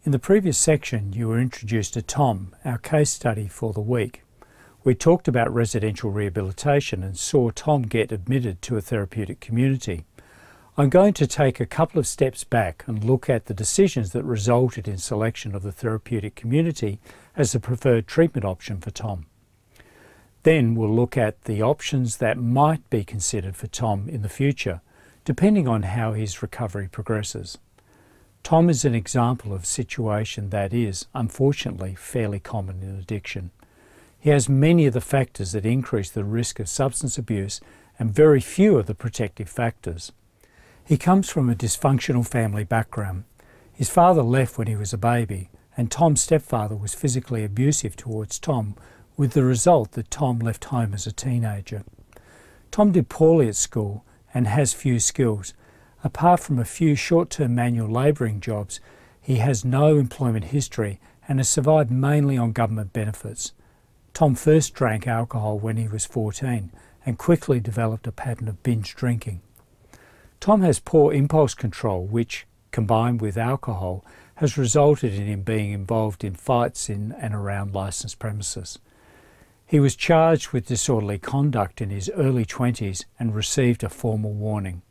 In the previous section, you were introduced to Tom, our case study for the week. We talked about residential rehabilitation and saw Tom get admitted to a therapeutic community. I'm going to take a couple of steps back and look at the decisions that resulted in selection of the therapeutic community as the preferred treatment option for Tom. Then we'll look at the options that might be considered for Tom in the future, depending on how his recovery progresses. Tom is an example of a situation that is, unfortunately, fairly common in addiction. He has many of the factors that increase the risk of substance abuse and very few of the protective factors. He comes from a dysfunctional family background. His father left when he was a baby, and Tom's stepfather was physically abusive towards Tom, with the result that Tom left home as a teenager. Tom did poorly at school and has few skills. Apart from a few short-term manual labouring jobs, he has no employment history and has survived mainly on government benefits. Tom first drank alcohol when he was 14 and quickly developed a pattern of binge drinking. Tom has poor impulse control, which, combined with alcohol, has resulted in him being involved in fights in and around licensed premises. He was charged with disorderly conduct in his early 20s and received a formal warning.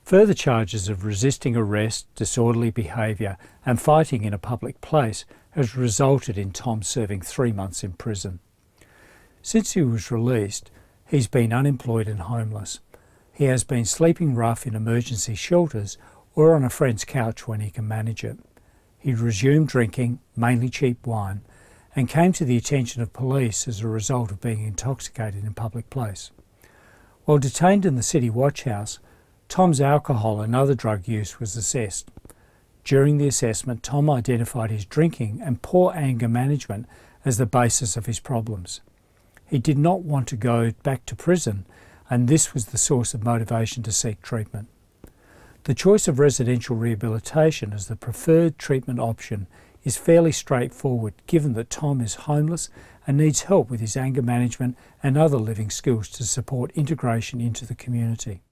Further charges of resisting arrest, disorderly behaviour and fighting in a public place has resulted in Tom serving 3 months in prison. Since he was released, he's been unemployed and homeless. He has been sleeping rough in emergency shelters or on a friend's couch when he can manage it. He resumed drinking, mainly cheap wine, and came to the attention of police as a result of being intoxicated in a public place. While detained in the City Watch House, Tom's alcohol and other drug use was assessed. During the assessment, Tom identified his drinking and poor anger management as the basis of his problems. He did not want to go back to prison, and this was the source of motivation to seek treatment. The choice of residential rehabilitation as the preferred treatment option is fairly straightforward, given that Tom is homeless and needs help with his anger management and other living skills to support integration into the community.